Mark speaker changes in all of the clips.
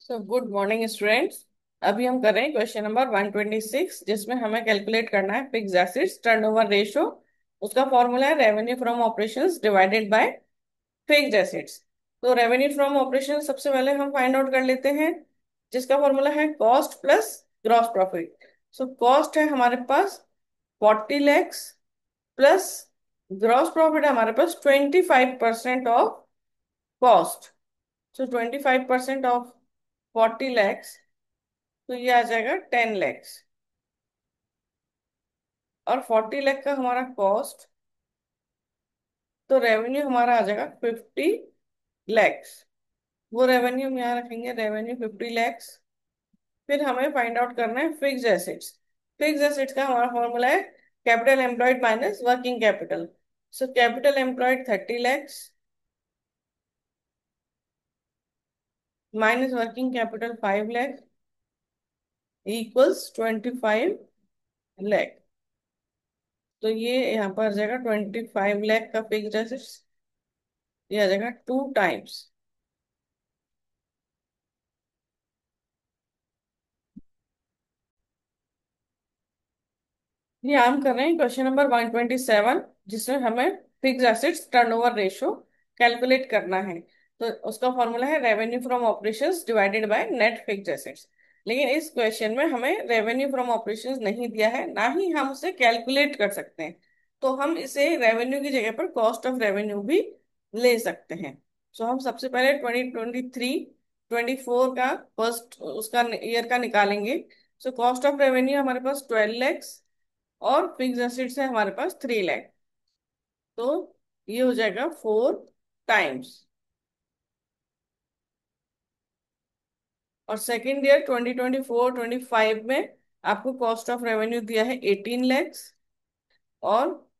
Speaker 1: So good morning students. अभी हम कर रहे हैं क्वेश्चन नंबर 126, जिसमें हमें कैलकुलेट करना है फिक्स्ड एसेट्स टर्नओवर रेशियो। उसका फॉर्मूला है revenue from operations divided by fixed assets. तो रेवेन्यू फ्रॉम ऑपरेशन सबसे पहले हम फाइंड आउट कर लेते हैं, जिसका फॉर्मूला है cost plus gross profit. So cost है हमारे पास 40 lakhs प्लस ग्रॉस प्रॉफिट है हमारे पास 25% of cost. So 25% of 40 lakhs, तो ये आ जाएगा 10 lakhs। और 40 लाख का हमारा कॉस्ट, तो रेवेन्यू हमारा आ जाएगा 50 lakhs। वो रेवेन्यू हम यहाँ रखेंगे, रेवेन्यू 50 lakhs। फिर हमें फाइंड आउट करना है फिक्स्ड एसेट्स। फिक्स्ड एसेट्स का हमारा फॉर्मूला है capital employed minus working capital. So capital employed 30 lakhs minus working capital 5 lakh equals 25 lakh. तो ये यहाँ पर आ जाएगा 25 लाख का फिक्स्ड एसेट्स। ये आ जाएगा 2 टाइम्स। ये हम कर रहे हैं क्वेश्चन नंबर 127, जिसमें हमें fix assets turnover ratio calculate करना है। तो उसका फॉर्मूला है revenue from operations divided by net fix assets. लेकिन इस क्वेश्चन में हमें रेवेन्यू फ्रॉम ऑपरेशंस नहीं दिया है, ना ही हम उसे कैलकुलेट कर सकते हैं। तो हम इसे रेवेन्यू की जगह पर कॉस्ट ऑफ रेवेन्यू भी ले सकते हैं। सो हम सबसे पहले 2023-24 का फर्स्ट उसका ईयर का निकालेंगे। सो कॉस्ट ऑफ रेवेन्यू हमारे पास 12 lakhs और फिक्स एसेट्स है हमारे पास 3 लाख। तो ये हो जाएगा 4 टाइम्स। और सेकेंड ईयर 2024-25 में आपको कॉस्ट ऑफ रेवेन्यू दिया है 18 lakhs, और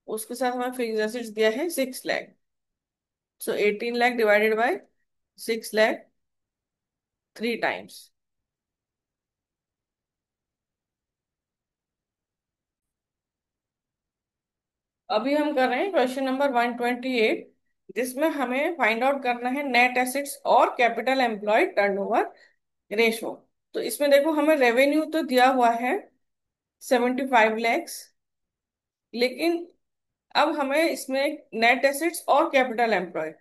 Speaker 1: उसके साथ हमें फिक्स एसेट्स दिया है 6 लाख। सो 18 lakh divided by 6 lakh, 3 times. अभी हम कर रहे हैं क्वेश्चन नंबर 128, जिसमें हमें फाइंड आउट करना है नेट एसेट्स और कैपिटल एम्प्लॉयड टर्नओवर रेशो। तो इसमें देखो, हमें रेवेन्यू तो दिया हुआ है 75 lakhs, लेकिन अब हमें इसमें नेट एसेट्स और कैपिटल एम्प्लॉयड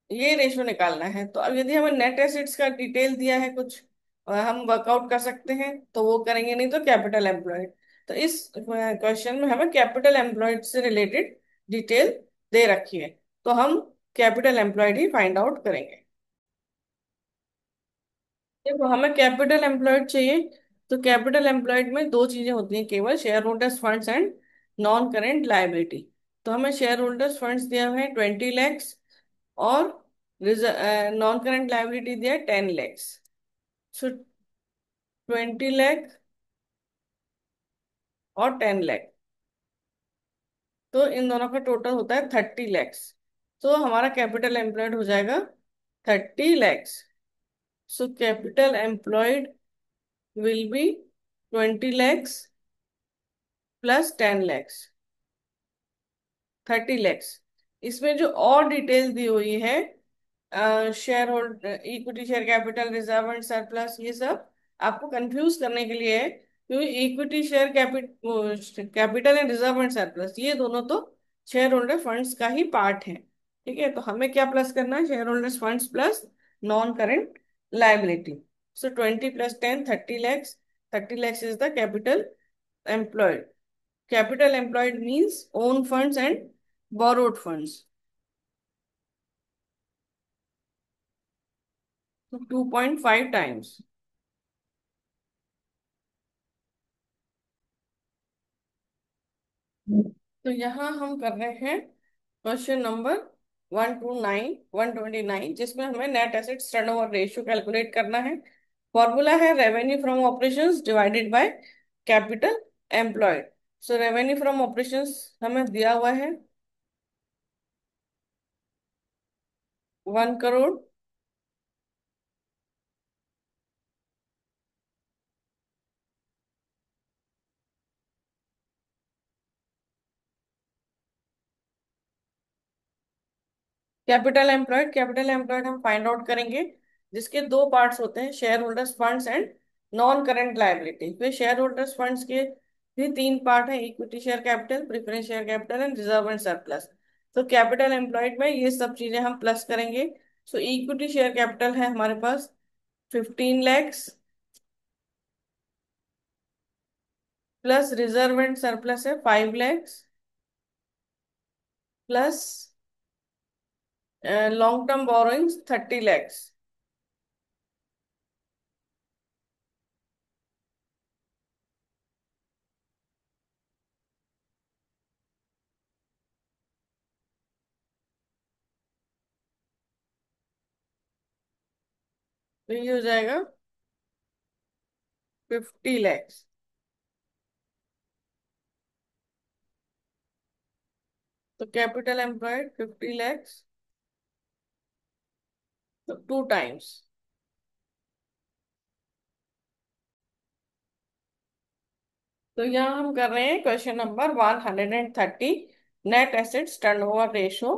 Speaker 1: ये रेशो निकालना है। तो अब यदि हमें नेट एसेट्स का डिटेल दिया है कुछ, हम वर्कआउट कर सकते हैं तो वो करेंगे, नहीं तो कैपिटल एम्प्लॉयड। तो इस क्वेश्चन में हमें कैपिटल एम्प्लॉयड से रिलेटेड डिटेल दे रखी है, तो हम कैपिटल एम्प्लॉयड ही फाइंड आउट करेंगे। देखो, हमें कैपिटल एम्प्लॉयड चाहिए। तो कैपिटल एम्प्लॉयड में दो चीजें होती हैं केवल, share holders funds and non current liability. तो हमें शेयर होल्डर्स फंड्स दिया हुआ है 20 lakhs, और नॉन करेंट लायबिलिटी दिया है 10 lakhs। सो 20 लाख और 10 लाख, तो इन दोनों का टोटल होता है 30 lakhs। तो हमारा कैपिटल एम्प्लॉयड हो जाएगा 30 lakhs। So capital employed will be 20 lakhs plus 10 lakhs, 30 lakhs। इसमें जो और डिटेल दी हुई है, share hold equity share capital reserve and surplus, ये सब आपको कंफ्यूज करने के लिए है, क्योंकि equity share capital and reserve and surplus ये दोनों तो शेयर होल्डर फंड्स का ही पार्ट है। ठीक है, तो हमें क्या प्लस करना है, share holders funds plus non current liability. So 20 + 10, 30 lakhs। 30 lakhs is the capital employed. Capital employed means own funds and borrowed funds. So 2.5 times. तो यहाँ हम कर रहे हैं क्वेश्चन नंबर 129, जिसमें हमें net assets turnover ratio calculate करना है। फॉर्मूला है revenue from operations divided by capital employed. So revenue from operations हमें दिया हुआ है 1 करोड़। कैपिटल एम्प्लॉयड हम फाइंड आउट करेंगे। जिसके दो पार्ट्स होते हैं, share holders funds and non current liability. फिर शेयर होल्डर्स फंड्स के भी तीन पार्ट है, equity share capital, preference share capital and reserve and surplus. तो कैपिटल एम्प्लॉयड में ये सब चीजें हम प्लस करेंगे। सो इक्विटी शेयर कैपिटल है हमारे पास 15 lakhs, plus reserve and surplus है 5 lakhs, plus long term borrowings 30 lakhs। तो ये हो जाएगा 50 lakhs। तो कैपिटल एम्प्लॉयड 50 lakhs, तो 2 times। तो यहाँ हम कर रहे हैं question number 130, net assets turnover ratio,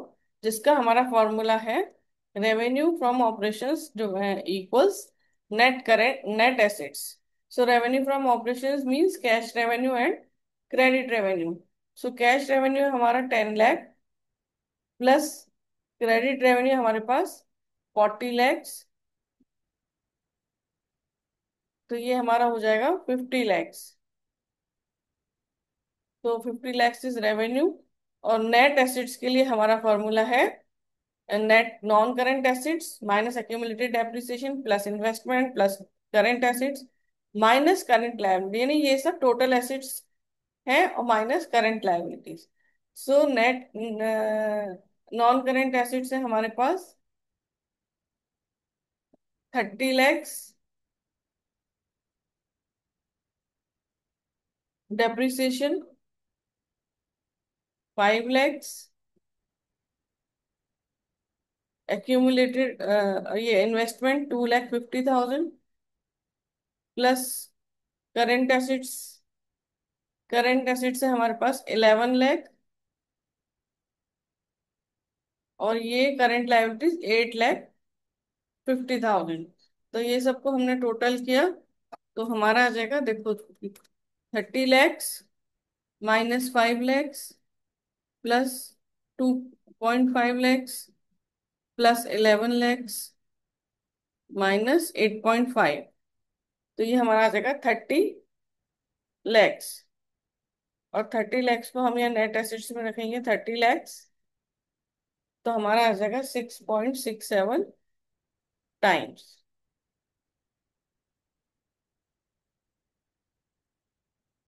Speaker 1: जिसका हमारा फॉर्मूला है रेवेन्यू फ्रॉम ऑपरेशंस जो है equals net current net assets. So revenue from operations means cash revenue and credit revenue. So cash revenue हमारा 10 लाख, प्लस क्रेडिट रेवेन्यू हमारे पास 40 lakhs, तो ये हमारा हो जाएगा 50 lakhs। तो 50 lakhs इज रेवेन्यू। और नेट एसिड्स के लिए हमारा फॉर्मूला है net non current assets minus accumulated depreciation plus investment plus current assets minus current liability, यानी ये सब टोटल एसिड्स हैं और minus current liabilities. So net non current assets है हमारे पास 30 lakhs, डेप्रिसिएशन 5 lakhs, एक्यूमुलेटेड ये investment 2,50,000, plus current assets, current assets है हमारे पास 11 लाख, और ये करंट लायबिलिटीज 8,50,000। तो ये सबको हमने टोटल किया तो हमारा आ जाएगा, देखो, 30 lakhs minus 5 lakhs plus 2.5 lakhs plus 11 lakhs minus 8.5। तो ये हमारा आ जाएगा 30 lakhs। और 30 lakhs को हम यहाँ नेट एसेट्स में रखेंगे 30 lakhs, तो हमारा आ जाएगा 6.67 टाइम्स।